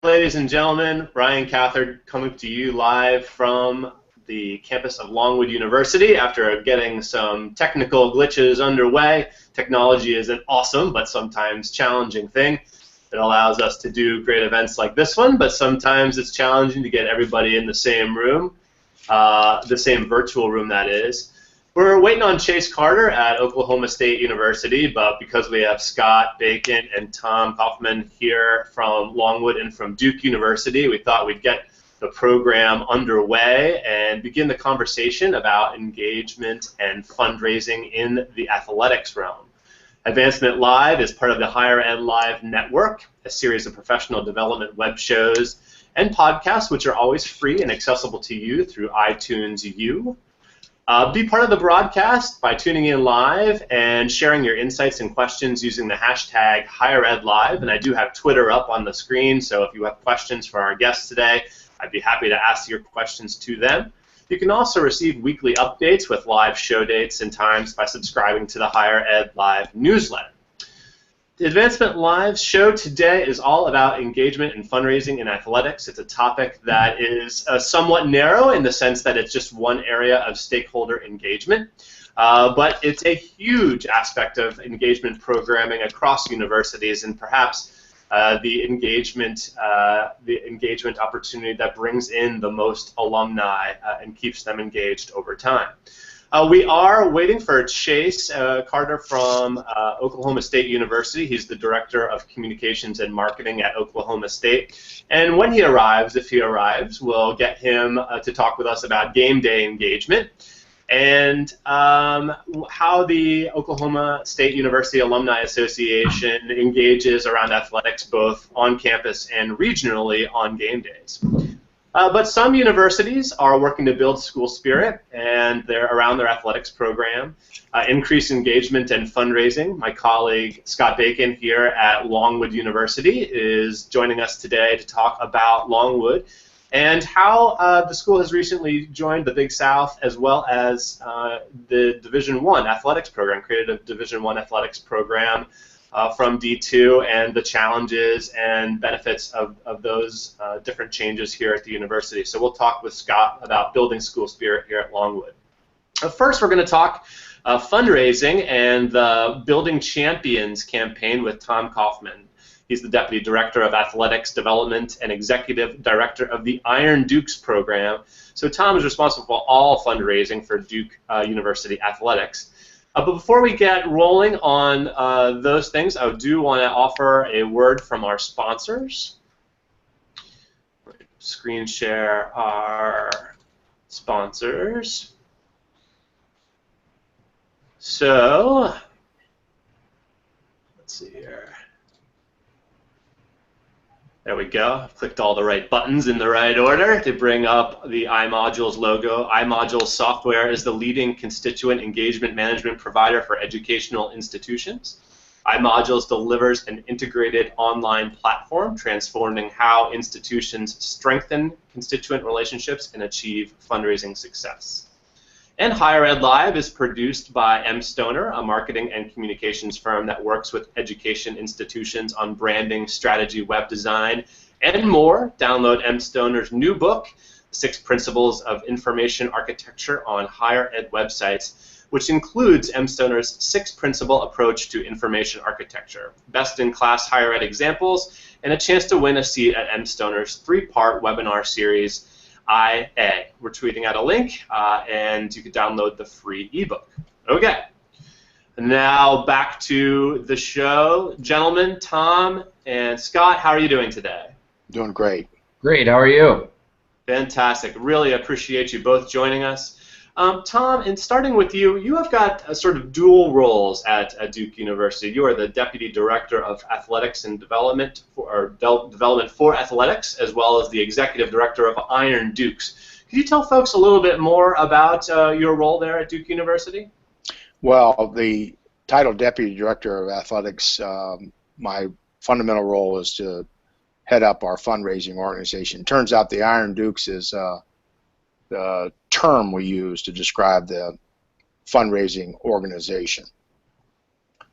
Ladies and gentlemen, Ryan Catherwood coming to you live from the campus of Longwood University after getting some technical glitches underway. Technology is an awesome but sometimes challenging thing. It allows us to do great events like this one, but sometimes it's challenging to get everybody in the same room, the same virtual room that is. We're waiting on Chase Carter at Oklahoma State University, but because we have Scott Bacon and Tom Coffman here from Longwood and from Duke University, we thought we'd get the program underway and begin the conversation about engagement and fundraising in the athletics realm. Advancement Live is part of the Higher Ed Live Network, a series of professional development web shows and podcasts which are always free and accessible to you through iTunes U. Be part of the broadcast by tuning in live and sharing your insights and questions using the hashtag HigherEdLive. And I do have Twitter up on the screen, so if you have questions for our guests today, I'd be happy to ask your questions to them. You can also receive weekly updates with live show dates and times by subscribing to the Higher Ed Live newsletter. The Advancement Live show today is all about engagement and fundraising in athletics. It's a topic that is somewhat narrow in the sense that it's just one area of stakeholder engagement, but it's a huge aspect of engagement programming across universities, and perhaps the engagement opportunity that brings in the most alumni and keeps them engaged over time. We are waiting for Chase Carter from Oklahoma State University. He's the Director of Communications and Marketing at Oklahoma State. And when he arrives, if he arrives, we'll get him to talk with us about game day engagement and how the Oklahoma State University Alumni Association engages around athletics both on campus and regionally on game days. But some universities are working to build school spirit and they're around their athletics program, increase engagement and fundraising. My colleague Scott Bacon here at Longwood University is joining us today to talk about Longwood and how the school has recently joined the Big South as well as the Division I athletics program, created a Division I athletics program from D2 and the challenges and benefits of those different changes here at the university. So we'll talk with Scott about building school spirit here at Longwood. First, we're going to talk fundraising and the Building Champions campaign with Tom Coffman. He's the Deputy Director of Athletics Development and Executive Director of the Iron Dukes program. So Tom is responsible for all fundraising for Duke University athletics. But before we get rolling on those things, I do want to offer a word from our sponsors. Screen share our sponsors. So, let's see here. There we go. I've clicked all the right buttons in the right order to bring up the iModules logo. iModules software is the leading constituent engagement management provider for educational institutions. iModules delivers an integrated online platform transforming how institutions strengthen constituent relationships and achieve fundraising success. And Higher Ed Live is produced by M. Stoner, a marketing and communications firm that works with education institutions on branding, strategy, web design, and more. Download M. Stoner's new book, 6 Principles of Information Architecture on Higher Ed Websites, which includes M. Stoner's 6-principle approach to information architecture, best-in-class higher ed examples, and a chance to win a seat at M. Stoner's 3-part webinar series, IA. We're tweeting out a link, and you can download the free ebook. Okay, now back to the show. Gentlemen, Tom and Scott, how are you doing today? Doing great. Great, how are you? Fantastic. Really appreciate you both joining us. Tom, and starting with you, you have got a sort of dual roles at Duke University. You are the Deputy Director of Athletics and Development for Athletics, as well as the Executive Director of Iron Dukes. Could you tell folks a little bit more about your role there at Duke University? Well, the title Deputy Director of Athletics, my fundamental role is to head up our fundraising organization. Turns out the Iron Dukes is the term we use to describe the fundraising organization.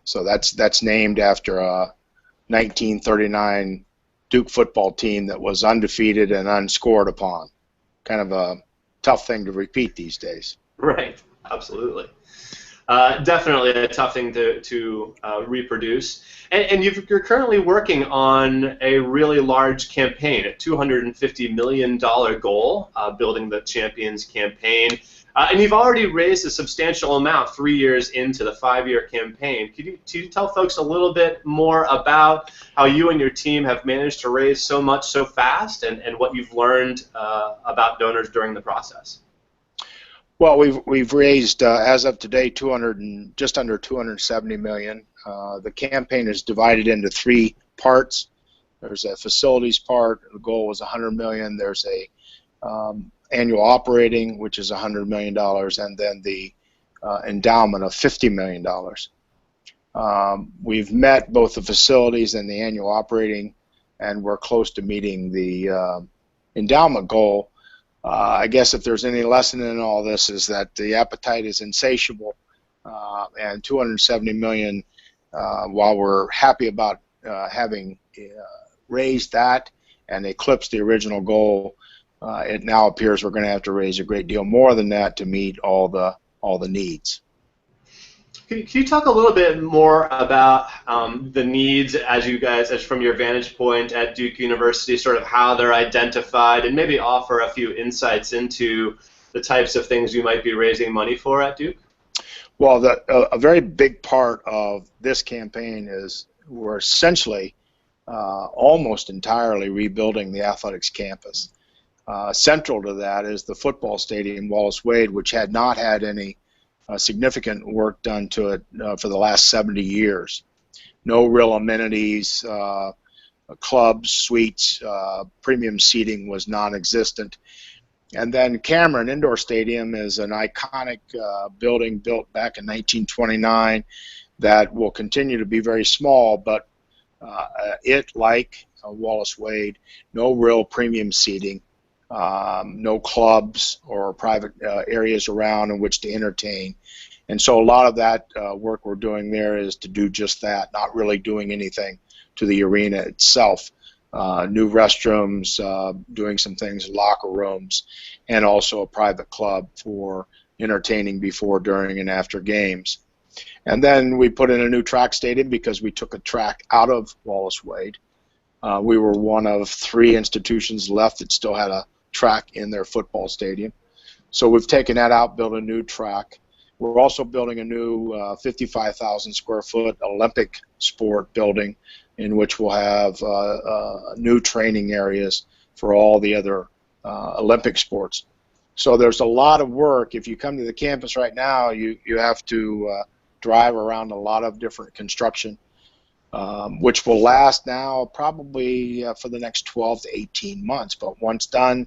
So that's named after a 1939 Duke football team that was undefeated and unscored upon. Kind of a tough thing to repeat these days. Right, absolutely. Definitely a tough thing to reproduce. And you're currently working on a really large campaign, a $250 million goal, building the Champions campaign. And you've already raised a substantial amount 3 years into the 5-year campaign. Could you tell folks a little bit more about how you and your team have managed to raise so much so fast, and what you've learned about donors during the process? Well, we've raised as of today just under 270 million. The campaign is divided into 3 parts. There's a facilities part. The goal was 100 million. There's a annual operating, which is $100 million, and then the endowment of $50 million. We've met both the facilities and the annual operating, and we're close to meeting the endowment goal. I guess if there's any lesson in all this is that the appetite is insatiable, and 270 million, while we're happy about having raised that and eclipsed the original goal, it now appears we're going to have to raise a great deal more than that to meet all the needs. Can you talk a little bit more about the needs as from your vantage point at Duke University, sort of how they're identified, and maybe offer a few insights into the types of things you might be raising money for at Duke? Well, a very big part of this campaign is we're essentially almost entirely rebuilding the athletics campus. Central to that is the football stadium, Wallace Wade, which had not had any significant work done to it for the last 70 years. No real amenities, clubs, suites, premium seating was non-existent. And then Cameron Indoor Stadium is an iconic building built back in 1929 that will continue to be very small, but it, like Wallace Wade, no real premium seating. No clubs or private areas around in which to entertain. And so a lot of that work we're doing there is to do just that, not really doing anything to the arena itself. New restrooms, doing some things, locker rooms, and also a private club for entertaining before, during, and after games. And then we put in a new track stadium because we took a track out of Wallace Wade. We were one of 3 institutions left that still had a track in their football stadium. So we've taken that out, built a new track. We're also building a new 55,000 square foot Olympic sport building in which we'll have new training areas for all the other Olympic sports. So there's a lot of work. If you come to the campus right now, you have to drive around a lot of different construction, which will last now probably for the next 12 to 18 months. But once done,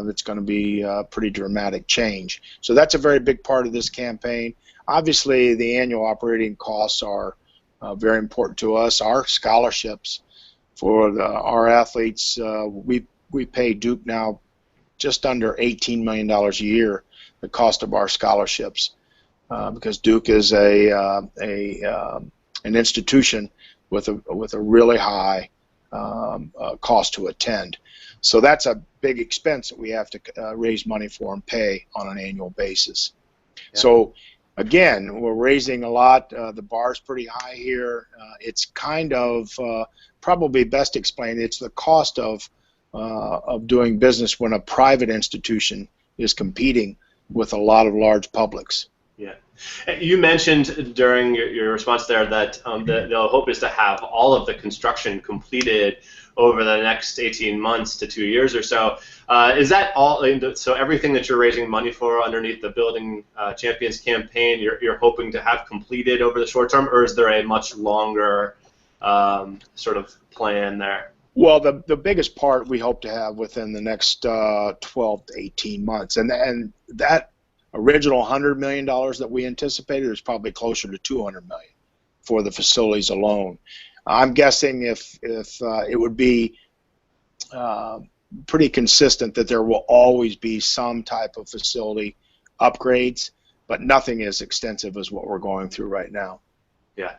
it's going to be a pretty dramatic change. So that's a very big part of this campaign. Obviously, the annual operating costs are very important to us. Our scholarships for our athletes, we pay Duke now just under $18 million a year, the cost of our scholarships, because Duke is an institution with a really high cost to attend. So that's a big expense that we have to raise money for and pay on an annual basis. Yeah. So again, we're raising a lot. The bar's pretty high here. It's kind of probably best explained. It's the cost of doing business when a private institution is competing with a lot of large publics. Yeah. You mentioned during your response there that the hope is to have all of the construction completed over the next 18 months to 2 years or so. Is that all? So everything that you're raising money for underneath the Building Champions campaign, you're hoping to have completed over the short term, or is there a much longer sort of plan there? Well, the biggest part we hope to have within the next 12 to 18 months, and that original $100 million that we anticipated is probably closer to $200 million for the facilities alone. I'm guessing if it would be pretty consistent that there will always be some type of facility upgrades, but nothing as extensive as what we're going through right now. Yeah.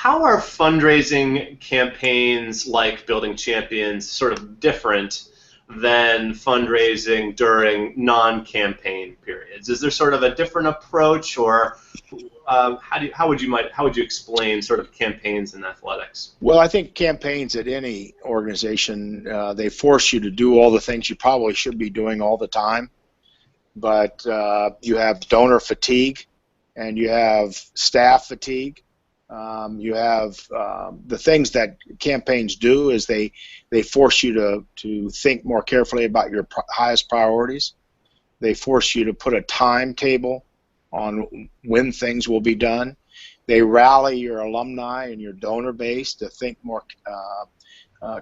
how are fundraising campaigns like Building Champions sort of different than fundraising during non-campaign periods? Is there sort of a different approach, or how would you explain sort of campaigns in athletics? Well, I think campaigns at any organization, they force you to do all the things you probably should be doing all the time, but you have donor fatigue and you have staff fatigue. You have the things that campaigns do is they force you to think more carefully about your highest priorities. They force you to put a timetable on when things will be done. They rally your alumni and your donor base to think more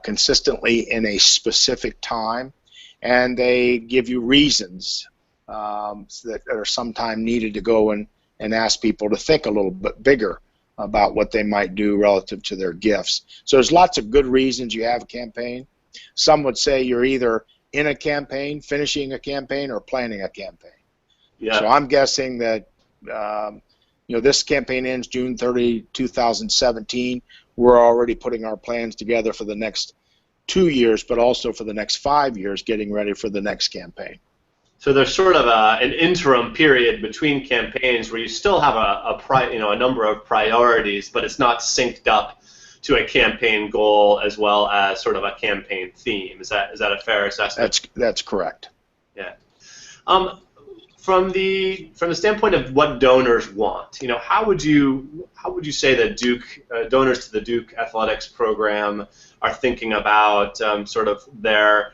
consistently in a specific time, and they give you reasons that are sometimes needed to go and ask people to think a little bit bigger about what they might do relative to their gifts. So there's lots of good reasons you have a campaign. Some would say you're either in a campaign, finishing a campaign, or planning a campaign. Yeah. So I'm guessing that this campaign ends June 30, 2017. We're already putting our plans together for the next 2 years, but also for the next 5 years, getting ready for the next campaign. So there's sort of an interim period between campaigns where you still have a number of priorities, but it's not synced up to a campaign goal as well as sort of a campaign theme. Is that a fair assessment? That's correct. Yeah. From the standpoint of what donors want, how would you say that donors to the Duke athletics program are thinking about sort of their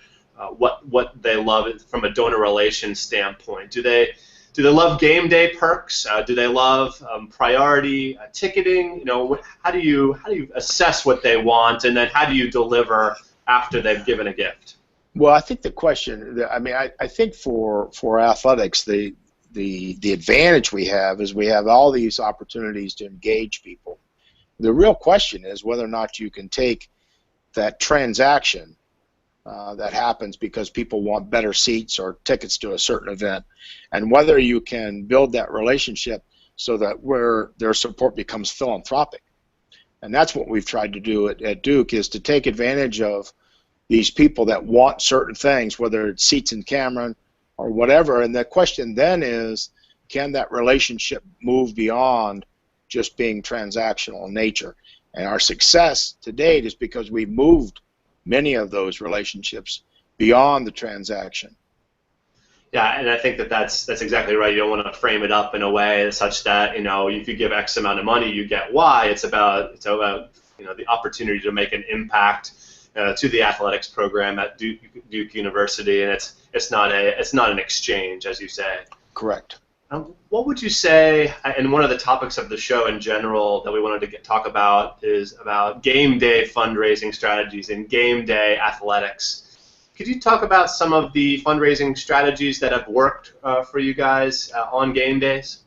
what they love from a donor relations standpoint? Do they love game day perks? Do they love priority ticketing? How do you assess what they want, and then how do you deliver after they've given a gift? Well, I think the question, I think for athletics, the advantage we have is we have all these opportunities to engage people. The real question is whether or not you can take that transaction that happens because people want better seats or tickets to a certain event, and whether you can build that relationship so that where their support becomes philanthropic. And that's what we've tried to do at Duke, is to take advantage of these people that want certain things, whether it's seats in Cameron or whatever. And the question then is, can that relationship move beyond just being transactional in nature? And our success to date is because we've moved many of those relationships beyond the transaction. Yeah, and I think that's exactly right. You don't want to frame it up in a way such that if you give X amount of money, you get Y. It's about the opportunity to make an impact to the athletics program at Duke University, and it's not an exchange, as you say. Correct. What would you say, and one of the topics of the show in general that we wanted to talk about is about game day fundraising strategies and game day athletics. Could you talk about some of the fundraising strategies that have worked for you guys on game days?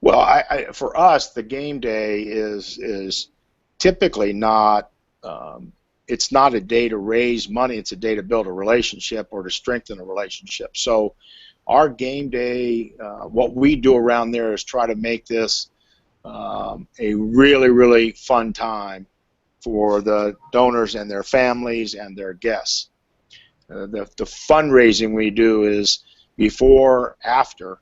Well, for us, the game day is typically not. It's not a day to raise money. It's a day to build a relationship or to strengthen a relationship. So our game day, what we do around there is try to make this a really, really fun time for the donors and their families and their guests. The fundraising we do is before, after,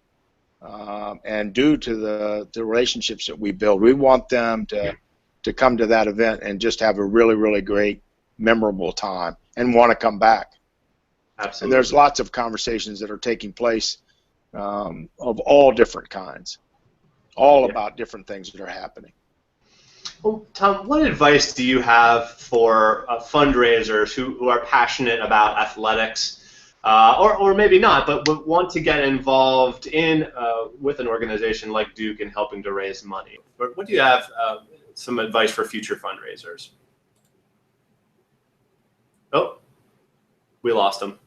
and due to the relationships that we build. We want them to come to that event and just have a really, really great, memorable time and want to come back. Absolutely. And there's lots of conversations that are taking place of all different kinds, about different things that are happening. Well, Tom, what advice do you have for fundraisers who are passionate about athletics, or maybe not, but want to get involved with an organization like Duke in helping to raise money? What do you have some advice for future fundraisers? Oh, we lost him.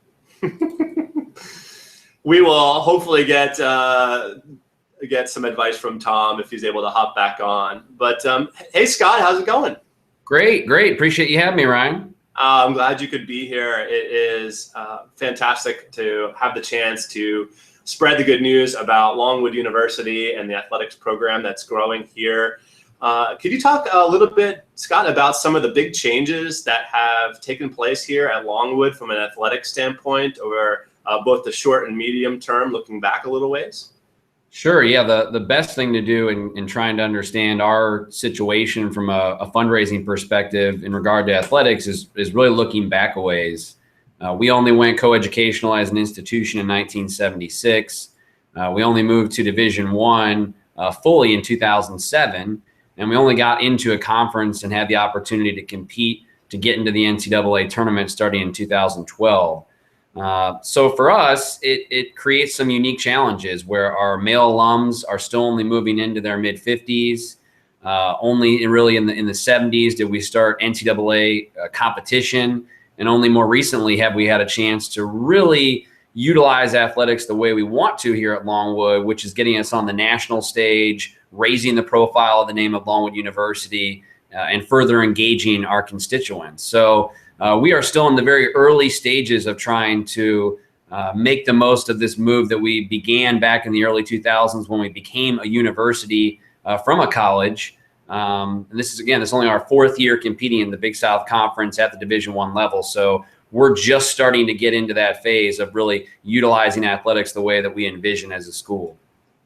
We will hopefully get some advice from Tom if he's able to hop back on. But hey, Scott, how's it going? Great. Appreciate you having me, Ryan. I'm glad you could be here. It is fantastic to have the chance to spread the good news about Longwood University and the athletics program that's growing here Could you talk a little bit, Scott, about some of the big changes that have taken place here at Longwood from an athletic standpoint over both the short and medium term, looking back a little ways? Sure. Yeah. The best thing to do in trying to understand our situation from a fundraising perspective in regard to athletics is really looking back a ways. We only went coeducational as an institution in 1976. We only moved to Division I fully in 2007. And we only got into a conference and had the opportunity to compete to get into the NCAA tournament starting in 2012. So for us, it creates some unique challenges where our male alums are still only moving into their mid-50s. Only really in the 70s did we start NCAA competition, and only more recently have we had a chance to really utilize athletics the way we want to here at Longwood, which is getting us on the national stage, raising the profile of the name of Longwood University, and further engaging our constituents. So we are still in the very early stages of trying to make the most of this move that we began back in the early 2000s when we became a university from a college. And this is only our fourth year competing in the Big South Conference at the Division I level. So we're just starting to get into that phase of really utilizing athletics the way that we envision as a school.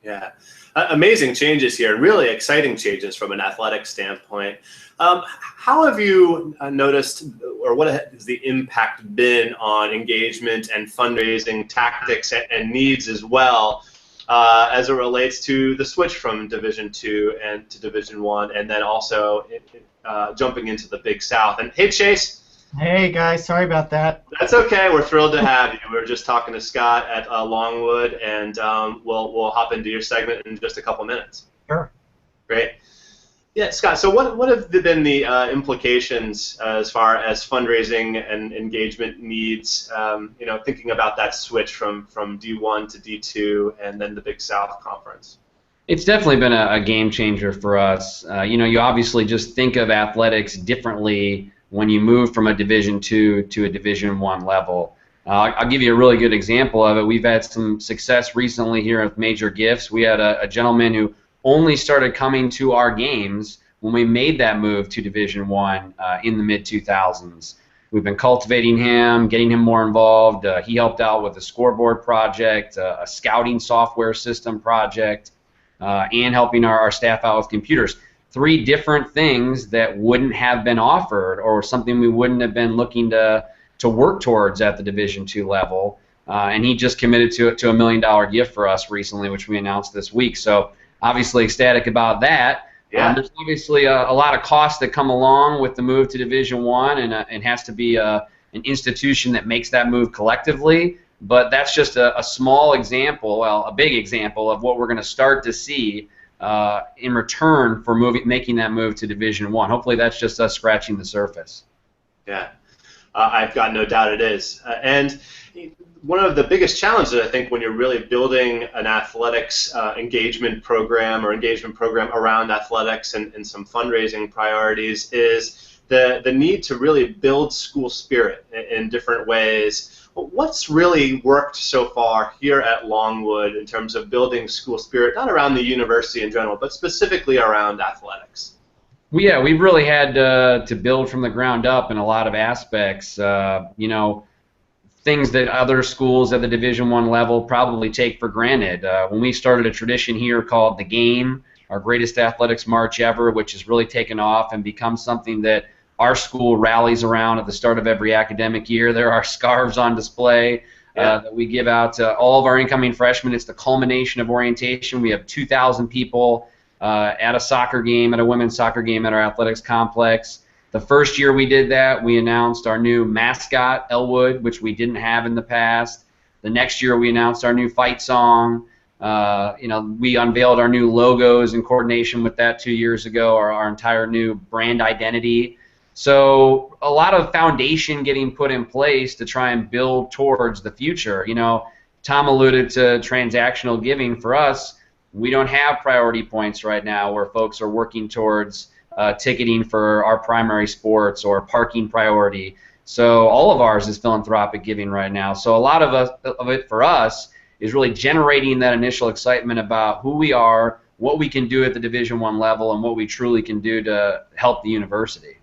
Yeah. Amazing changes here, really exciting changes from an athletic standpoint. How have you noticed, or what has the impact been on engagement and fundraising tactics and needs as well, as it relates to the switch from Division II and to Division I, and then also jumping into the Big South? And hey, Chase. Hey guys, sorry about that. That's okay. We're thrilled to have you. We were just talking to Scott at Longwood, and we'll hop into your segment in just a couple minutes. Sure. Great. Yeah, Scott. So what have been the implications as far as fundraising and engagement needs? Thinking about that switch from D1 to D2 and then the Big South Conference. It's definitely been a game changer for us. You obviously just think of athletics differently when you move from a Division II to a Division I level. I'll give you a really good example of it. We've had some success recently here with Major Gifts. We had a gentleman who only started coming to our games when we made that move to Division I in the mid-2000s. We've been cultivating him, getting him more involved. He helped out with a scoreboard project, a scouting software system project, and helping our staff out with computers. 3 different things that wouldn't have been offered or something we wouldn't have been looking to work towards at the Division II level. And he just committed to $1 million gift for us recently, which we announced this week. So obviously ecstatic about that. Yeah. There's obviously a lot of costs that come along with the move to Division I, and it has to be an institution that makes that move collectively. But that's just a small example, well, a big example of what we're going to start to see in return for making that move to Division I. Hopefully that's just us scratching the surface. Yeah, I've got no doubt it is. And one of the biggest challenges, I think, when you're really building an athletics engagement program around athletics and some fundraising priorities is the need to really build school spirit in different ways. What's really worked so far here at Longwood in terms of building school spirit, not around the university in general, but specifically around athletics? Well, yeah, we've really had to build from the ground up in a lot of aspects. Things that other schools at the Division I level probably take for granted. When we started a tradition here called The Game, our greatest athletics march ever, which has really taken off and become something that our school rallies around at the start of every academic year. There are scarves on display that we give out to all of our incoming freshmen. It's the culmination of orientation. We have 2,000 people at a soccer game, at a women's soccer game at our athletics complex. The first year we did that, we announced our new mascot, Elwood, which we didn't have in the past. The next year we announced our new fight song. We unveiled our new logos in coordination with that 2 years ago, our entire new brand identity. So a lot of foundation getting put in place to try and build towards the future. Tom alluded to transactional giving. For us, we don't have priority points right now where folks are working towards ticketing for our primary sports or parking priority. So all of ours is philanthropic giving right now. So a lot of it for us is really generating that initial excitement about who we are, what we can do at the Division I level and what we truly can do to help the university.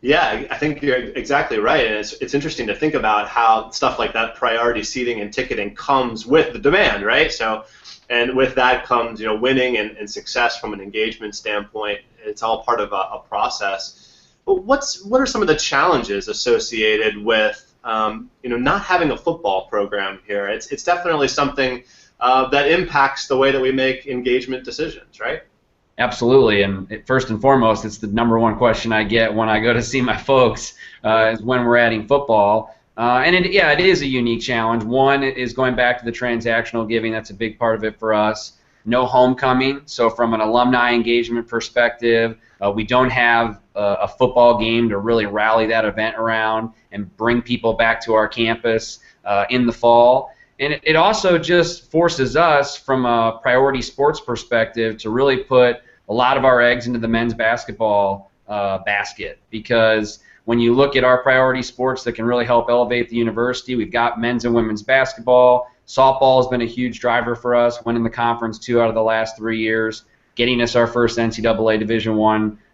Yeah, I think you're exactly right, and it's interesting to think about how stuff like that priority seating and ticketing comes with the demand, right? So, and with that comes, winning and success from an engagement standpoint. It's all part of a process. But what are some of the challenges associated with, not having a football program here? It's definitely something that impacts the way that we make engagement decisions, right? Absolutely, and first and foremost, it's the number one question I get when I go to see my folks is when we're adding football. And it is a unique challenge. One is going back to the transactional giving. That's a big part of it for us. No homecoming, so from an alumni engagement perspective, we don't have a football game to really rally that event around and bring people back to our campus in the fall. And it also just forces us, from a priority sports perspective, to really put a lot of our eggs into the men's basketball basket, because when you look at our priority sports that can really help elevate the university, we've got men's and women's basketball. Softball has been a huge driver for us, winning the conference 2 out of the last 3 years, getting us our first NCAA Division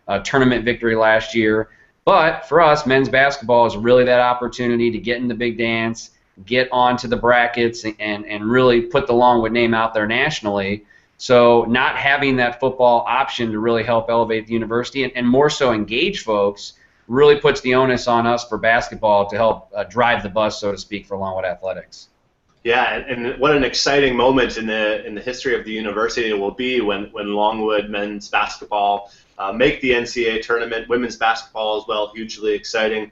I tournament victory last year. But for us, men's basketball is really that opportunity to get in the big dance, get onto the brackets, and really put the Longwood name out there nationally. So not having that football option to really help elevate the university and more so engage folks really puts the onus on us for basketball to help drive the bus, so to speak, for Longwood athletics. Yeah, and what an exciting moment in the history of the university it will be when Longwood men's basketball make the NCAA tournament, women's basketball as well, hugely exciting.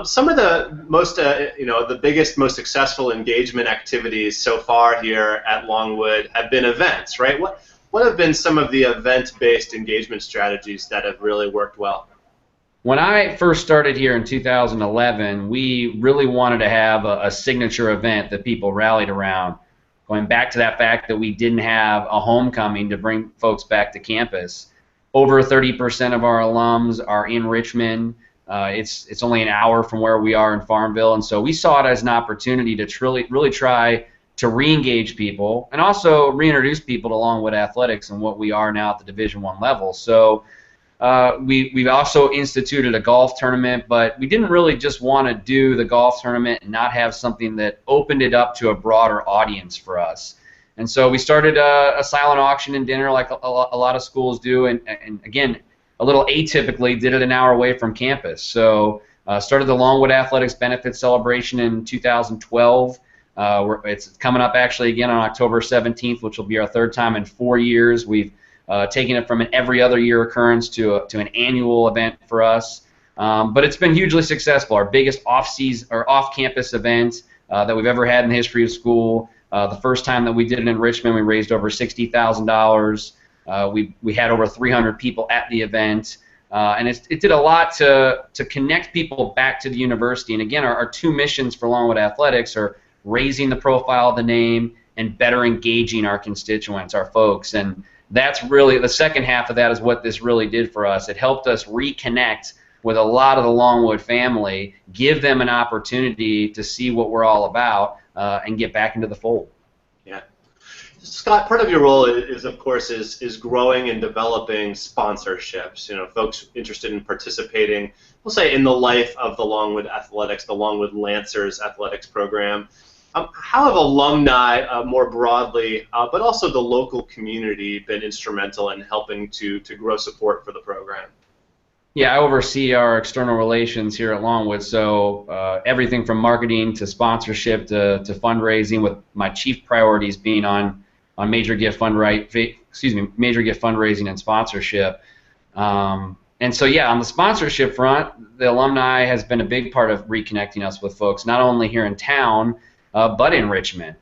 Some of the most, the biggest, most successful engagement activities so far here at Longwood have been events, right? What have been some of the event-based engagement strategies that have really worked well? When I first started here in 2011, we really wanted to have a signature event that people rallied around, going back to that fact that we didn't have a homecoming to bring folks back to campus. Over 30% of our alums are in Richmond. It's only an hour from where we are in Farmville, and so we saw it as an opportunity to really try to re-engage people and also reintroduce people to Longwood athletics and what we are now at the Division I level. So we've also instituted a golf tournament, but we didn't really just want to do the golf tournament and not have something that opened it up to a broader audience for us. And so we started a silent auction and dinner like a lot of schools do, and again, a little atypically, did it an hour away from campus. So started the Longwood Athletics Benefit Celebration in 2012. It's coming up actually again on October 17th, which will be our 3rd time in 4 years. We've taken it from an every other year occurrence to an annual event for us. But it's been hugely successful. Our biggest off-campus event that we've ever had in the history of school. The first time that we did it in Richmond, we raised over $60,000. We had over 300 people at the event, and it did a lot to connect people back to the university. And again, our 2 missions for Longwood Athletics are raising the profile of the name and better engaging our constituents, our folks. And that's really the second half of that is what this really did for us. It helped us reconnect with a lot of the Longwood family, give them an opportunity to see what we're all about, and get back into the fold. Yeah. Scott, part of your role is of course, is growing and developing sponsorships. Folks interested in participating, we'll say, in the life of the Longwood Athletics, the Longwood Lancers Athletics program. How have alumni more broadly, but also the local community, been instrumental in helping to grow support for the program? Yeah, I oversee our external relations here at Longwood, so everything from marketing to sponsorship to fundraising, with my chief priorities being on major gift fundraising and sponsorship. And so, yeah, on the sponsorship front, the alumni has been a big part of reconnecting us with folks, not only here in town, but in Richmond.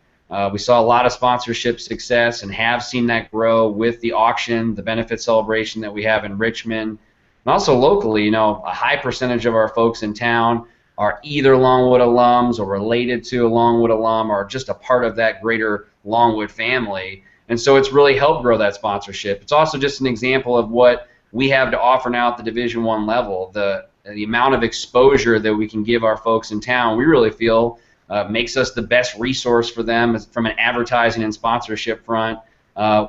We saw a lot of sponsorship success and have seen that grow with the auction, the benefit celebration that we have in Richmond. And also locally, a high percentage of our folks in town are either Longwood alums or related to a Longwood alum or just a part of that greater Longwood family. And so it's really helped grow that sponsorship. It's also just an example of what we have to offer now at the Division I level. The amount of exposure that we can give our folks in town, we really feel makes us the best resource for them from an advertising and sponsorship front.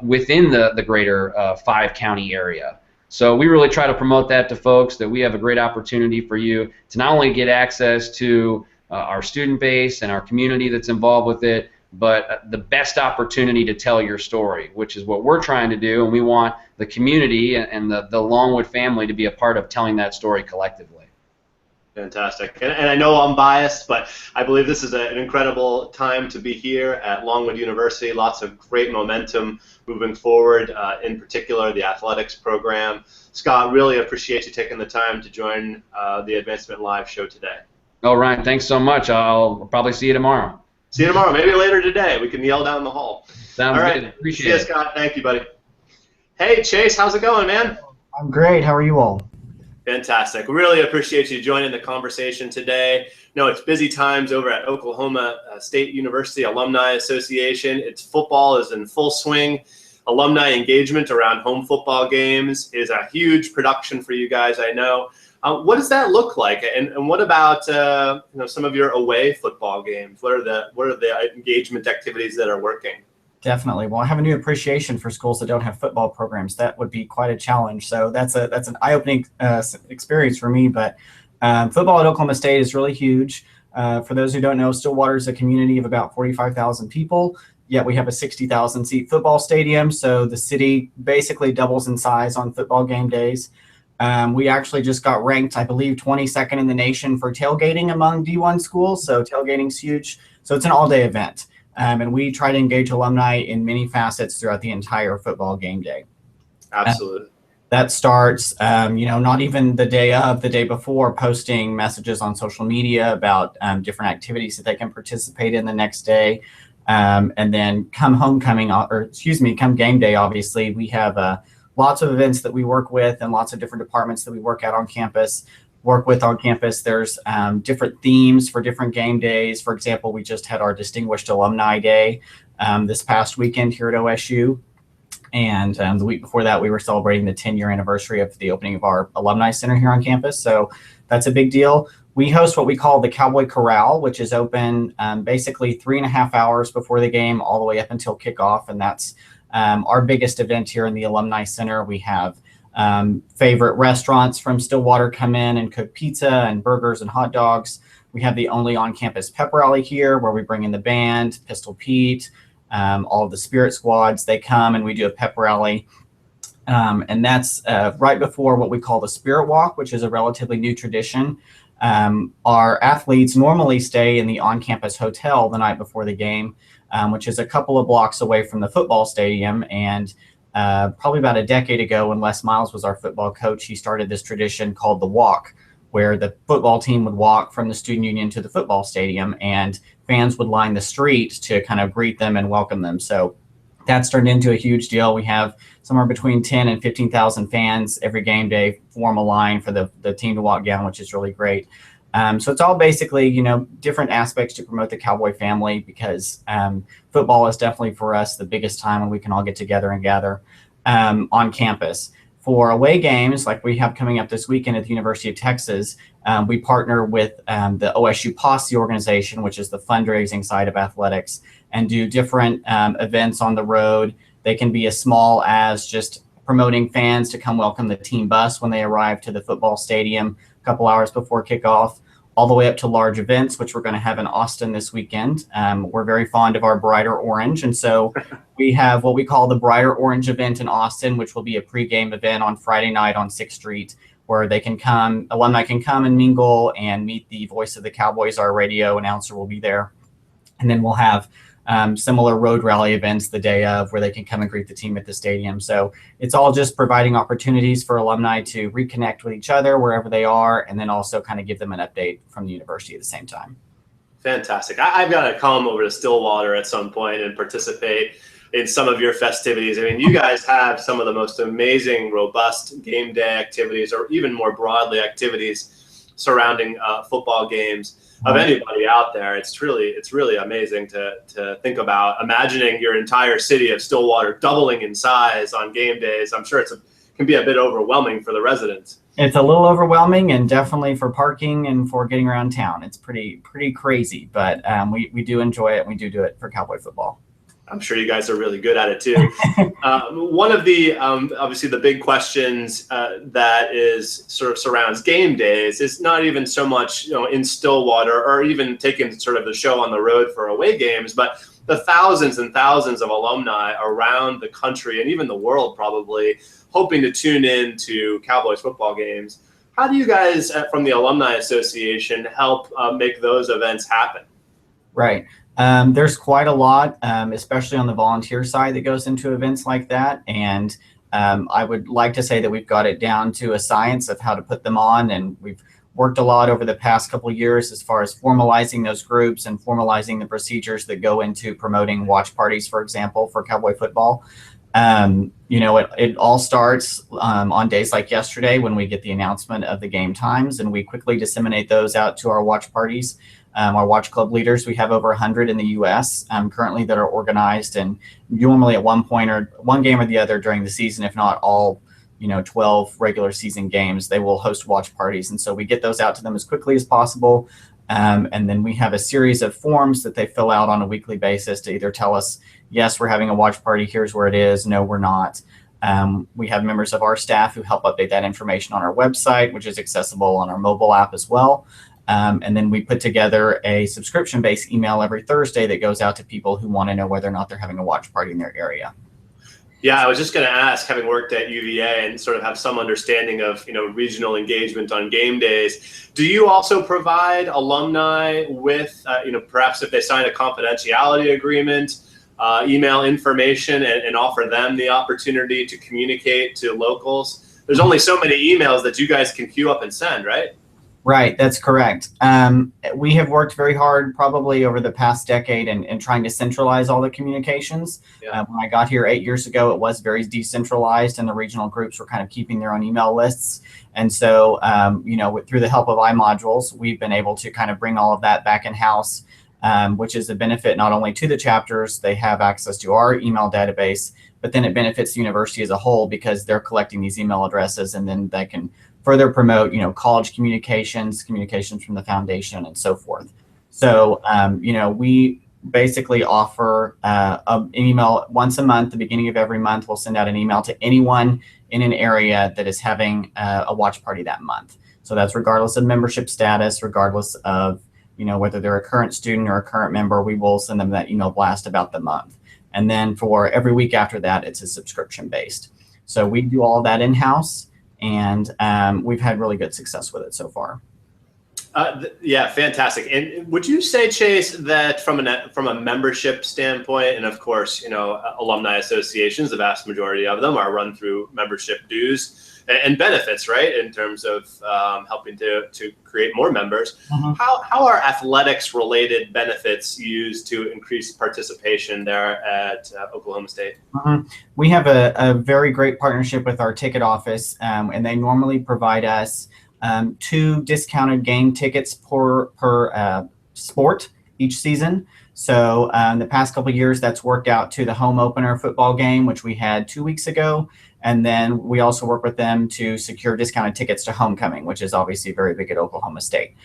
within the greater 5-county area. So we really try to promote that to folks, that we have a great opportunity for you to not only get access to our student base and our community that's involved with it, but the best opportunity to tell your story, which is what we're trying to do, and we want the community and the Longwood family to be a part of telling that story collectively. Fantastic. And I know I'm biased, but I believe this is an incredible time to be here at Longwood University. Lots of great momentum moving forward, in particular the athletics program. Scott, really appreciate you taking the time to join the Advancement Live show today. Oh, Ryan, thanks so much. I'll probably see you tomorrow. See you tomorrow, maybe later today. We can yell down the hall. Sounds All right. good. Appreciate See you, it. Scott. Thank you, buddy. Hey, Chase, how's it going, man? I'm great. How are you all? Fantastic. Really appreciate you joining the conversation today. No, it's busy times over at Oklahoma State University Alumni Association. Its football is in full swing. Alumni engagement around home football games is a huge production for you guys, I know. What does that look like? And what about some of your away football games? What are the engagement activities that are working? Definitely. Well, I have a new appreciation for schools that don't have football programs. That would be quite a challenge. So that's an eye-opening experience for me. But football at Oklahoma State is really huge. For those who don't know, Stillwater is a community of about 45,000 people. Yet we have a 60,000 seat football stadium. So the city basically doubles in size on football game days. We actually just got ranked, I believe, 22nd in the nation for tailgating among D1 schools. So tailgating's huge. So it's an all-day event. And we try to engage alumni in many facets throughout the entire football game day. Absolutely. That starts, not even the day before, posting messages on social media about different activities that they can participate in the next day. And then come game day, obviously, we have lots of events that we work with and lots of different departments that we work with on campus. There's different themes for different game days. For example, we just had our Distinguished Alumni Day this past weekend here at OSU. And the week before that, we were celebrating the 10-year anniversary of the opening of our Alumni Center here on campus. So that's a big deal. We host what we call the Cowboy Corral, which is open basically 3.5 hours before the game all the way up until kickoff. And that's our biggest event here in the Alumni Center. We have favorite restaurants from Stillwater come in and cook pizza and burgers and hot dogs. We have the only on-campus pep rally here where we bring in the band, Pistol Pete, all of the spirit squads. They come and we do a pep rally. And that's right before what we call the Spirit Walk, which is a relatively new tradition. Our athletes normally stay in the on-campus hotel the night before the game, which is a couple of blocks away from the football stadium. And probably about a decade ago, when Les Miles was our football coach, he started this tradition called the Walk, where the football team would walk from the student union to the football stadium, and fans would line the street to kind of greet them and welcome them. So that's turned into a huge deal. We have somewhere between 10 and 15,000 fans every game day form a line for the team to walk down, which is really great. So it's all basically, different aspects to promote the Cowboy family, because football is definitely for us the biggest time when we can all get together and gather on campus. For away games, like we have coming up this weekend at the University of Texas, we partner with the OSU Posse organization, which is the fundraising side of athletics, and do different events on the road. They can be as small as just promoting fans to come welcome the team bus when they arrive to the football stadium a couple hours before kickoff, all the way up to large events, which we're going to have in Austin this weekend. We're very fond of our Brighter Orange, and so we have what we call the Brighter Orange event in Austin, which will be a pregame event on Friday night on 6th Street, where alumni can come and mingle and meet the voice of the Cowboys. Our radio announcer will be there. And then we'll have similar road rally events the day of, where they can come and greet the team at the stadium. So it's all just providing opportunities for alumni to reconnect with each other wherever they are, and then also kind of give them an update from the university at the same time. Fantastic. I've got to come over to Stillwater at some point and participate in some of your festivities. I mean, you guys have some of the most amazing, robust game day activities, or even more broadly activities surrounding football games of anybody out there. It's really amazing to think about, imagining your entire city of Stillwater doubling in size on game days. I'm sure can be a bit overwhelming for the residents. It's a little overwhelming, and definitely for parking and for getting around town. It's pretty crazy, but we do enjoy it, and we do it for Cowboy football. I'm sure you guys are really good at it too. One of the obviously the big questions that is sort of surrounds game days is not even so much in Stillwater or even taking sort of the show on the road for away games, but the thousands and thousands of alumni around the country and even the world probably hoping to tune in to Cowboys football games. How do you guys from the Alumni Association help make those events happen? Right. There's quite a lot, especially on the volunteer side, that goes into events like that. And I would like to say that we've got it down to a science of how to put them on. And we've worked a lot over the past couple of years as far as formalizing those groups and formalizing the procedures that go into promoting watch parties, for example, for Cowboy football. It all starts on days like yesterday when we get the announcement of the game times, and we quickly disseminate those out to our watch parties. Our watch club leaders, we have over 100 in the U.S. Currently that are organized, and normally at one point or one game or the other during the season, if not all 12 regular season games, they will host watch parties. And so we get those out to them as quickly as possible. And then we have a series of forms that they fill out on a weekly basis to either tell us, yes, we're having a watch party, here's where it is, no, we're not. We have members of our staff who help update that information on our website, which is accessible on our mobile app as well. And then we put together a subscription-based email every Thursday that goes out to people who want to know whether or not they're having a watch party in their area. Yeah, I was just going to ask, having worked at UVA and sort of have some understanding of regional engagement on game days, do you also provide alumni with perhaps if they sign a confidentiality agreement, email information and offer them the opportunity to communicate to locals? There's only so many emails that you guys can queue up and send, right? Right, that's correct. We have worked very hard probably over the past decade in trying to centralize all the communications. Yeah. When I got here 8 years ago, it was very decentralized and the regional groups were kind of keeping their own email lists. And so, through the help of iModules, we've been able to kind of bring all of that back in-house, which is a benefit not only to the chapters, they have access to our email database, but then it benefits the university as a whole because they're collecting these email addresses and then they can further promote, college communications from the foundation and so forth. So, we basically offer an email once a month. The beginning of every month, we'll send out an email to anyone in an area that is having a watch party that month. So that's regardless of membership status, regardless of, whether they're a current student or a current member, we will send them that email blast about the month. And then for every week after that, it's a subscription based. So we do all of that in-house. And we've had really good success with it so far. Yeah, fantastic. And would you say, Chase, that from a membership standpoint, and of course, alumni associations, the vast majority of them are run through membership dues and benefits, right? In terms of helping to create more members. Mm-hmm. How are athletics-related benefits used to increase participation there at Oklahoma State? Mm-hmm. We have a very great partnership with our ticket office, and they normally provide us 2 discounted game tickets per sport each season. So the past couple of years, that's worked out to the home opener football game, which we had 2 weeks ago. And then we also work with them to secure discounted tickets to homecoming, which is obviously very big at Oklahoma State.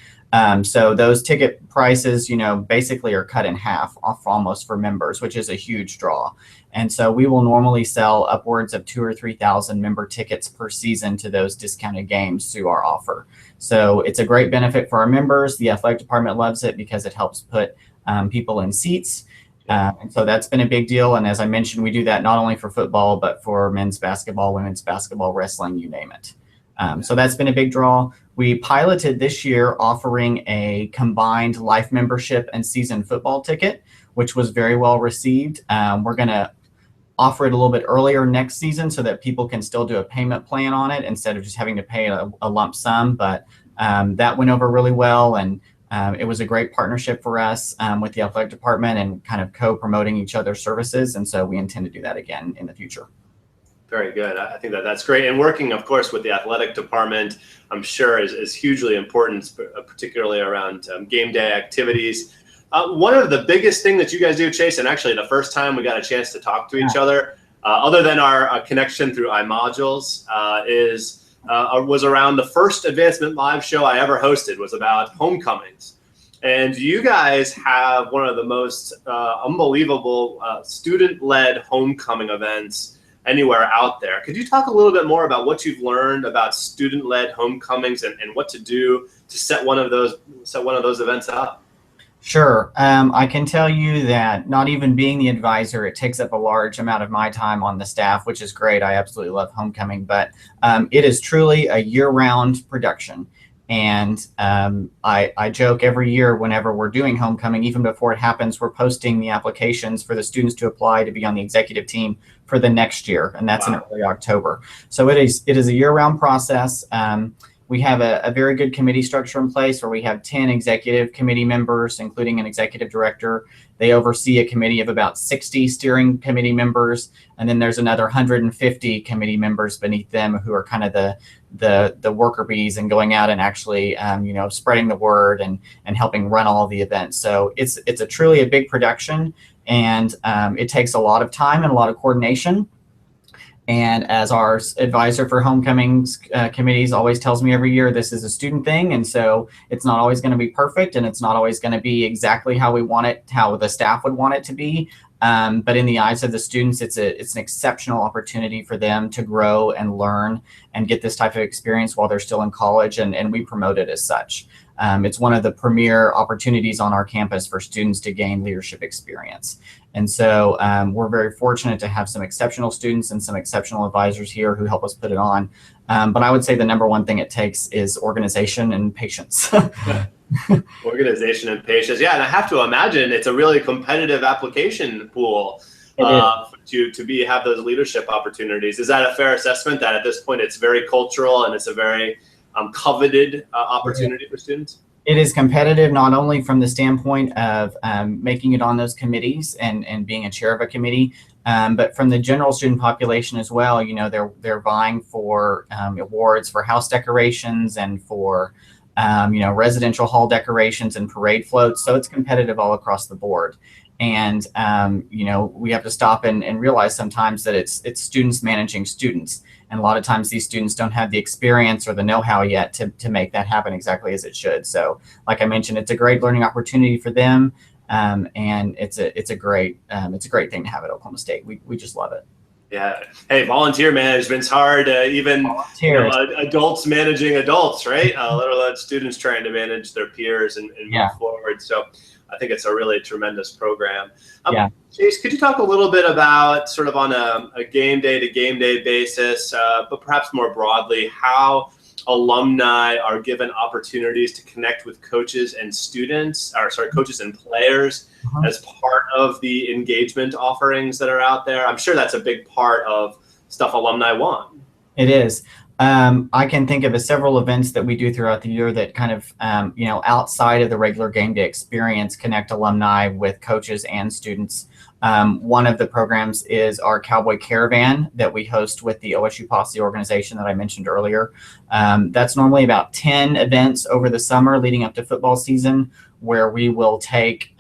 So those ticket prices, basically are cut in half off almost for members, which is a huge draw. And so we will normally sell upwards of 2,000 or 3,000 member tickets per season to those discounted games through our offer. So it's a great benefit for our members. The athletic department loves it because it helps put people in seats. And so that's been a big deal. And as I mentioned, we do that not only for football, but for men's basketball, women's basketball, wrestling, you name it. So that's been a big draw. We piloted this year offering a combined life membership and season football ticket, which was very well received. We're going to offer it a little bit earlier next season so that people can still do a payment plan on it instead of just having to pay a lump sum. But that went over really well. And it was a great partnership for us with the athletic department and kind of co-promoting each other's services. And so we intend to do that again in the future. Very good. I think that's great. And working, of course, with the athletic department, I'm sure is hugely important, particularly around game day activities. One of the biggest thing that you guys do, Chase, and actually the first time we got a chance to talk to each other, other than our connection through iModules, was around the first Advancement Live show I ever hosted, was about homecomings. And you guys have one of the most unbelievable student-led homecoming events anywhere out there. Could you talk a little bit more about what you've learned about student-led homecomings and what to do to set one of those events up? Sure. I can tell you that not even being the advisor, it takes up a large amount of my time on the staff, which is great. I absolutely love homecoming, but it is truly a year-round production. And I joke every year whenever we're doing homecoming, even before it happens, we're posting the applications for the students to apply to be on the executive team for the next year, and that's in early October. So it is a year-round process. We have a very good committee structure in place where we have 10 executive committee members, including an executive director. They oversee a committee of about 60 steering committee members, and then there's another 150 committee members beneath them who are kind of the worker bees and going out and actually spreading the word and helping run all of the events. So it's a truly a big production, and it takes a lot of time and a lot of coordination. And as our advisor for homecomings committees always tells me every year, this is a student thing. And so it's not always going to be perfect, and it's not always going to be exactly how we want it, how the staff would want it to be. But in the eyes of the students, it's an exceptional opportunity for them to grow and learn and get this type of experience while they're still in college. And we promote it as such. It's one of the premier opportunities on our campus for students to gain leadership experience. And so we're very fortunate to have some exceptional students and some exceptional advisors here who help us put it on. But I would say the number one thing it takes is organization and patience. Organization and patience. Yeah, and I have to imagine it's a really competitive application pool to have those leadership opportunities. Is that a fair assessment, that at this point it's very cultural and it's a very coveted opportunity for students? It is competitive, not only from the standpoint of making it on those committees and being a chair of a committee, but from the general student population as well. You know, they're vying for awards for house decorations and for residential hall decorations and parade floats. So it's competitive all across the board. And we have to stop and realize sometimes that it's students managing students. And a lot of times these students don't have the experience or the know-how yet to make that happen exactly as it should. So like I mentioned, it's a great learning opportunity for them. And it's a great thing to have at Oklahoma State. We just love it. Yeah. Hey, volunteer management's hard. Even adults managing adults, right? Let alone students trying to manage their peers and move forward. So I think it's a really tremendous program. Chase, could you talk a little bit about, sort of on a game day to game day basis, but perhaps more broadly, how alumni are given opportunities to connect with coaches and coaches and players as part of the engagement offerings that are out there? I'm sure that's a big part of stuff alumni want. It is. I can think of several events that we do throughout the year that kind of, outside of the regular game day experience, connect alumni with coaches and students. One of the programs is our Cowboy Caravan that we host with the OSU Posse organization that I mentioned earlier. That's normally about 10 events over the summer leading up to football season, where we will take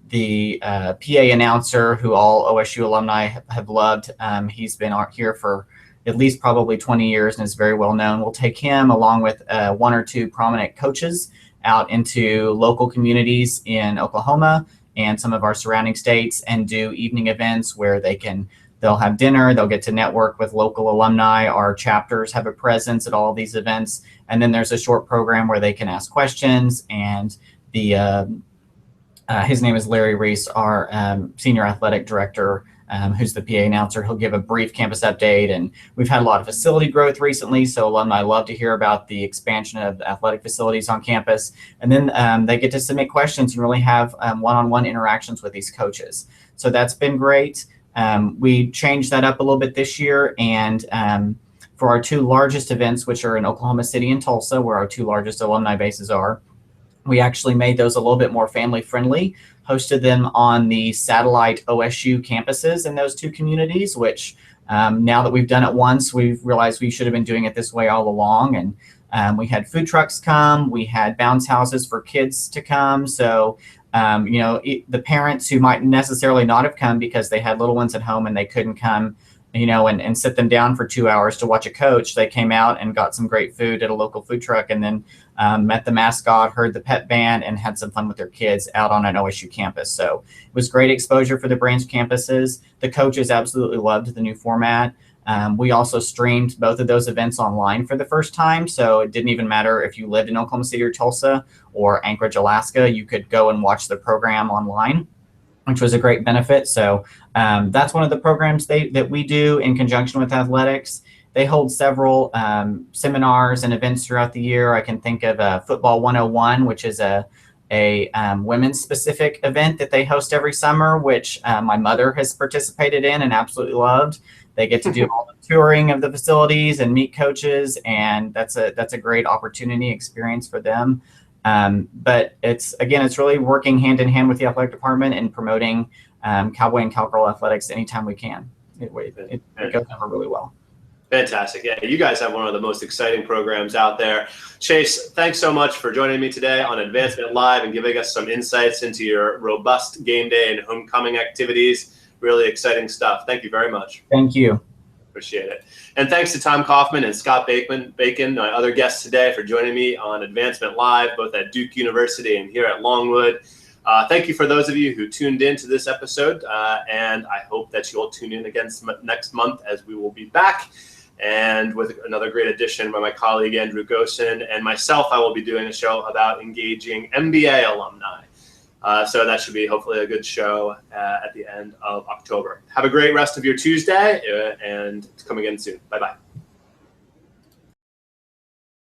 the PA announcer who all OSU alumni have loved. He's been here for at least probably 20 years and is very well known. We'll take him along with one or two prominent coaches out into local communities in Oklahoma and some of our surrounding states and do evening events where they'll have dinner, they'll get to network with local alumni. Our chapters have a presence at all of these events. And then there's a short program where they can ask questions, and his name is Larry Reese, our senior athletic director, who's the PA announcer. He'll give a brief campus update, and we've had a lot of facility growth recently, so alumni love to hear about the expansion of athletic facilities on campus. And then they get to submit questions and really have one-on-one interactions with these coaches. So that's been great. We changed that up a little bit this year, and for our two largest events, which are in Oklahoma City and Tulsa, where our two largest alumni bases are, we actually made those a little bit more family friendly, hosted them on the satellite OSU campuses in those two communities, which now that we've done it once, we've realized we should have been doing it this way all along. And we had food trucks come, we had bounce houses for kids to come. So, the parents who might necessarily not have come because they had little ones at home and they couldn't come and sit them down for 2 hours to watch a coach. They came out and got some great food at a local food truck, and then met the mascot, heard the pep band, and had some fun with their kids out on an OSU campus. So it was great exposure for the branch campuses. The coaches absolutely loved the new format. We also streamed both of those events online for the first time. So it didn't even matter if you lived in Oklahoma City or Tulsa or Anchorage, Alaska, you could go and watch the program online, which was a great benefit. So that's one of the programs that we do in conjunction with athletics. They hold several seminars and events throughout the year. I can think of Football 101, which is a women's specific event that they host every summer, which my mother has participated in and absolutely loved. They get to do all the touring of the facilities and meet coaches, and that's a great opportunity experience for them. But it's really working hand in hand with the athletic department and promoting Cowboy and Cowgirl athletics anytime we can. It goes over really well. Fantastic. Yeah, you guys have one of the most exciting programs out there. Chase, thanks so much for joining me today on Advancement Live and giving us some insights into your robust game day and homecoming activities. Really exciting stuff. Thank you very much. Thank you. Appreciate it. And thanks to Tom Coffman and Scott Bacon, my other guests today, for joining me on Advancement Live, both at Duke University and here at Longwood. Thank you for those of you who tuned in to this episode, and I hope that you'll tune in again next month, as we will be back and with another great edition by my colleague Andrew Gosen and myself. I will be doing a show about engaging MBA alumni. So that should be hopefully a good show at the end of October. Have a great rest of your Tuesday, and come again soon. Bye-bye.